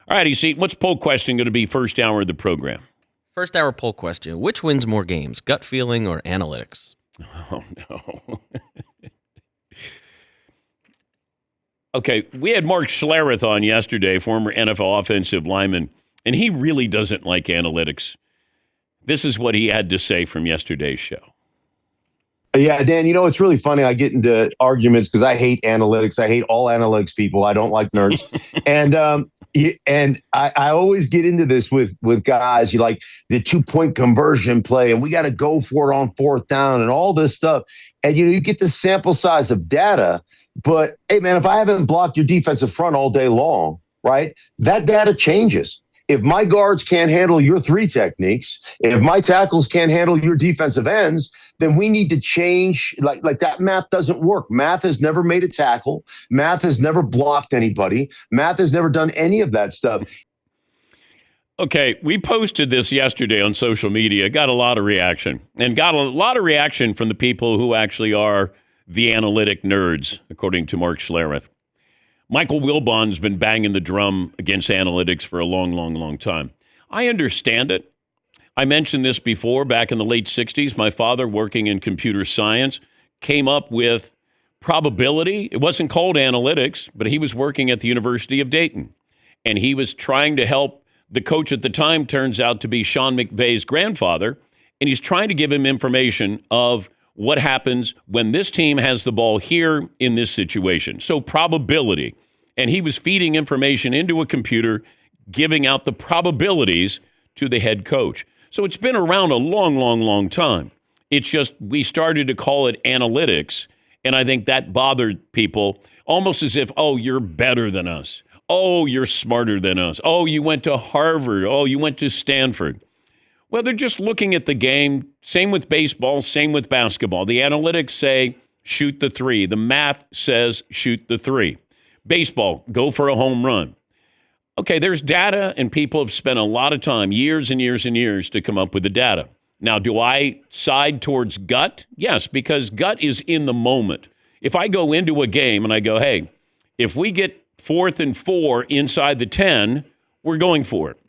All right, EC, what's poll question going to be first hour of the program? First hour poll question. Which wins more games, gut feeling or analytics? Oh, no. Okay, we had Mark Schlereth on yesterday, former NFL offensive lineman, and he really doesn't like analytics. This is what he had to say from yesterday's show. Yeah, Dan, it's really funny. I get into arguments because I hate analytics. I hate all analytics people. I don't like nerds. and I always get into this with guys. You like the 2-point conversion play, and we got to go for it on fourth down and all this stuff. And, you get the sample size of data. But, hey, man, if I haven't blocked your defensive front all day long, right, that data changes. If my guards can't handle your 3 techniques, if my tackles can't handle your defensive ends, then we need to change. Like that math doesn't work. Math has never made a tackle. Math has never blocked anybody. Math has never done any of that stuff. Okay, we posted this yesterday on social media, got a lot of reaction, and got a lot of reaction from the people who actually are the analytic nerds, according to Mark Schlereth. Michael Wilbon's been banging the drum against analytics for a long, long, long time. I understand it. I mentioned this before. Back in the late 60s, my father, working in computer science, came up with probability. It wasn't called analytics, but he was working at the University of Dayton. And he was trying to help the coach at the time, turns out to be Sean McVay's grandfather. And he's trying to give him information of what happens when this team has the ball here in this situation. So probability. And he was feeding information into a computer, giving out the probabilities to the head coach. So it's been around a long, long, long time. It's just we started to call it analytics, and I think that bothered people almost as if, oh, you're better than us. Oh, you're smarter than us. Oh, you went to Harvard. Oh, you went to Stanford. Well, they're just looking at the game. Same with baseball, same with basketball. The analytics say shoot the 3. The math says shoot the 3. Baseball, go for a home run. Okay, there's data, and people have spent a lot of time, years and years and years, to come up with the data. Now, do I side towards gut? Yes, because gut is in the moment. If I go into a game and I go, hey, if we get 4th and 4 inside the 10, we're going for it.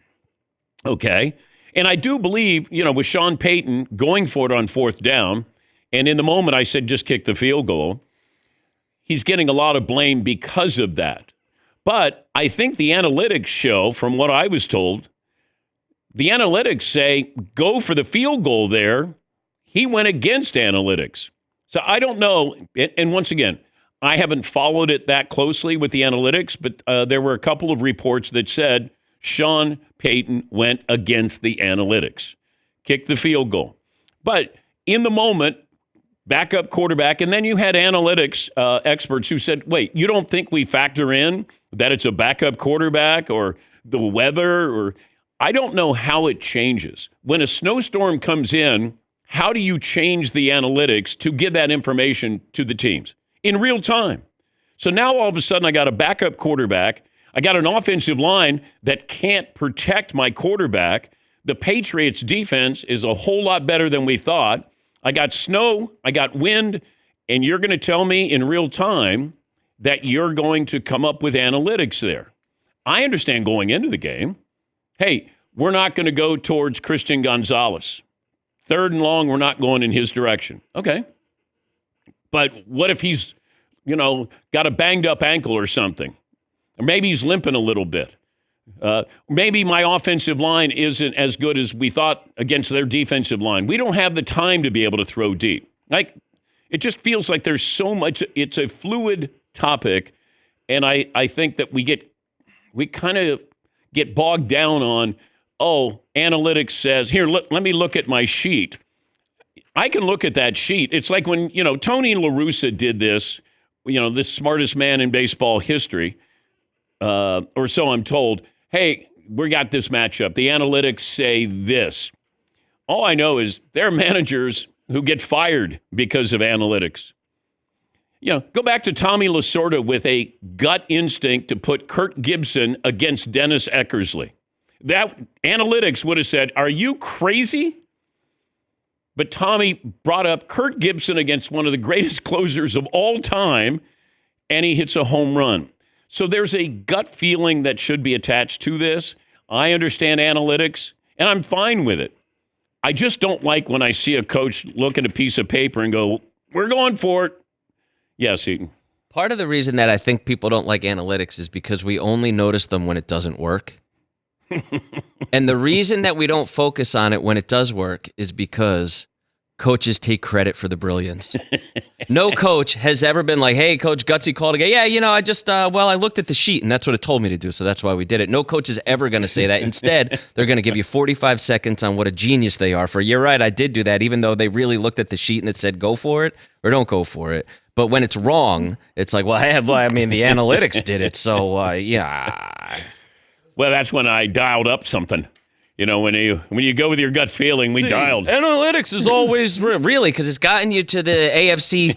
Okay. And I do believe, with Sean Payton going for it on 4th down, and in the moment I said just kick the field goal, he's getting a lot of blame because of that. But I think the analytics show, from what I was told, the analytics say go for the field goal there. He went against analytics. So I don't know. And once again, I haven't followed it that closely with the analytics, but there were a couple of reports that said Sean Payton went against the analytics, kicked the field goal. But in the moment, backup quarterback, and then you had analytics experts who said, wait, you don't think we factor in that it's a backup quarterback or the weather? Or I don't know how it changes. When a snowstorm comes in, how do you change the analytics to give that information to the teams in real time? So now all of a sudden I got a backup quarterback. I got an offensive line that can't protect my quarterback. The Patriots' defense is a whole lot better than we thought. I got snow, I got wind, and you're going to tell me in real time that you're going to come up with analytics there. I understand going into the game, hey, we're not going to go towards Christian Gonzalez. 3rd and long, we're not going in his direction. Okay. But what if he's, got a banged up ankle or something? Or maybe he's limping a little bit. Maybe my offensive line isn't as good as we thought against their defensive line. We don't have the time to be able to throw deep. It just feels like there's so much. It's a fluid topic, and I think that we kind of get bogged down on, analytics says, here, let me look at my sheet. I can look at that sheet. It's like when, Tony La Russa did this, the smartest man in baseball history, or so I'm told. Hey, we got this matchup. The analytics say this. All I know is there are managers who get fired because of analytics. Go back to Tommy Lasorda with a gut instinct to put Kurt Gibson against Dennis Eckersley. That analytics would have said, are you crazy? But Tommy brought up Kurt Gibson against one of the greatest closers of all time, and he hits a home run. So there's a gut feeling that should be attached to this. I understand analytics, and I'm fine with it. I just don't like when I see a coach look at a piece of paper and go, we're going for it. Yes, Eaton. Part of the reason that I think people don't like analytics is because we only notice them when it doesn't work. And the reason that we don't focus on it when it does work is because coaches take credit for the brilliance. No coach has ever been like, hey, Coach Gutsy called again. Yeah, I just, I looked at the sheet and that's what it told me to do, so that's why we did it. No coach is ever going to say that. Instead, they're going to give you 45 seconds on what a genius they are for, you're right, I did do that, even though they really looked at the sheet and it said go for it or don't go for it. But when it's wrong, it's like, the analytics did it, so, yeah. Well, that's when I dialed up something. You know, when you go with your gut feeling, we dialed. Analytics is always really, because it's gotten you to the AFC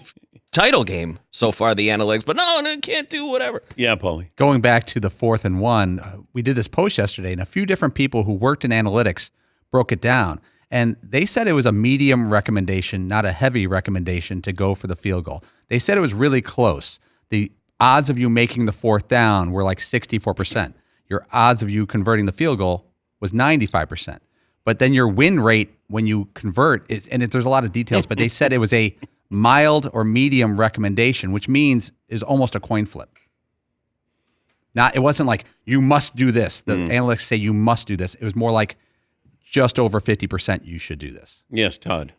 title game so far, the analytics. But no, can't do whatever. Yeah, Paulie. Going back to the 4th and 1, we did this post yesterday, and a few different people who worked in analytics broke it down. And they said it was a medium recommendation, not a heavy recommendation to go for the field goal. They said it was really close. The odds of you making the 4th down were like 64%. Your odds of you converting the field goal was 95%. But then your win rate when you convert is, and there's a lot of details, but they said it was a mild or medium recommendation, which means is almost a coin flip. It wasn't like you must do this. The analytics say you must do this. It was more like just over 50% you should do this. Yes, Todd.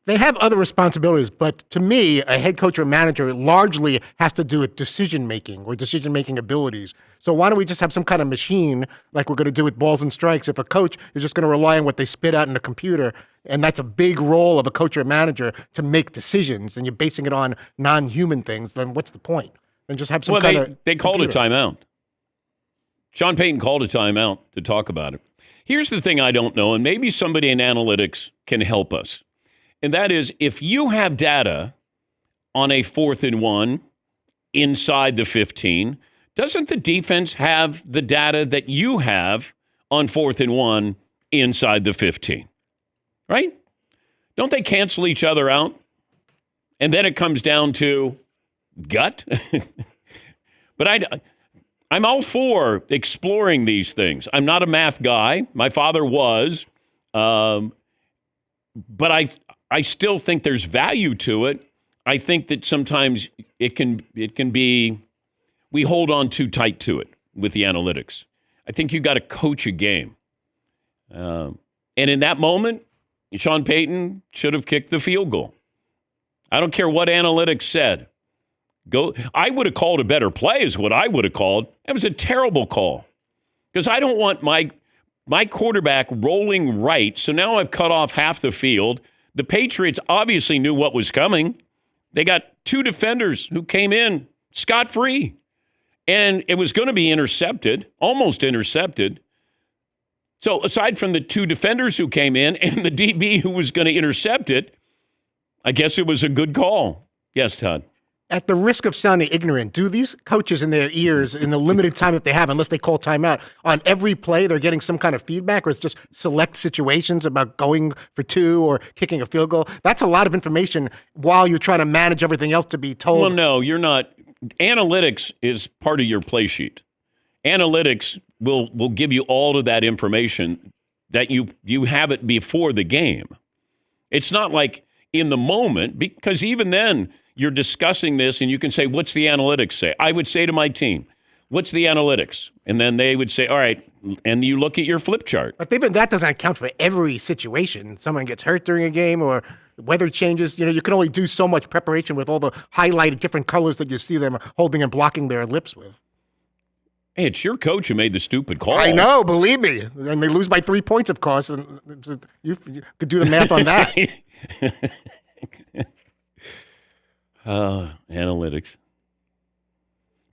They have other responsibilities, but to me, a head coach or manager largely has to do with decision-making or decision-making abilities. So why don't we just have some kind of machine like we're going to do with balls and strikes? If a coach is just going to rely on what they spit out in a computer, and that's a big role of a coach or manager to make decisions, and you're basing it on non-human things, then what's the point? Then just have some kind of they called computer. a timeout. Sean Payton called a timeout to talk about it. Here's the thing I don't know, and maybe somebody in analytics can help us. And that is, if you have data on a 4th and 1 inside the 15, doesn't the defense have the data that you have on 4th and 1 inside the 15? Right? Don't they cancel each other out? And then it comes down to gut? But I'm all for exploring these things. I'm not a math guy. My father was. But I still think there's value to it. I think that sometimes it can be, we hold on too tight to it with the analytics. I think you got to coach a game. And in that moment, Sean Payton should have kicked the field goal. I don't care what analytics said. I would have called a better play is what I would have called. It was a terrible call because I don't want my quarterback rolling right. So now I've cut off half the field. The Patriots obviously knew what was coming. They got 2 defenders who came in scot-free. And it was going to be intercepted, almost intercepted. So aside from the 2 defenders who came in and the DB who was going to intercept it, I guess it was a good call. Yes, Todd. At the risk of sounding ignorant, do these coaches in their ears, in the limited time that they have, unless they call timeout, on every play they're getting some kind of feedback, or it's just select situations about going for 2 or kicking a field goal? That's a lot of information while you're trying to manage everything else to be told. Well, no, you're not. Analytics is part of your play sheet. Analytics will give you all of that information that you have it before the game. It's not like in the moment, because even then, you're discussing this and you can say, what's the analytics say? I would say to my team, what's the analytics? And then they would say, all right, and you look at your flip chart. But even that doesn't account for every situation. Someone gets hurt during a game or weather changes. You can only do so much preparation with all the highlighted different colors that you see them holding and blocking their lips with. Hey, it's your coach who made the stupid call. I know, believe me. And they lose by 3 points, of course. And you could do the math on that. Analytics.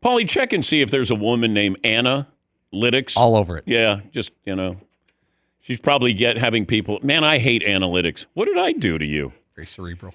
Paulie, check and see if there's a woman named Anna Lytics. All over it. Yeah, just, she's probably having people, man, I hate analytics. What did I do to you? Very cerebral.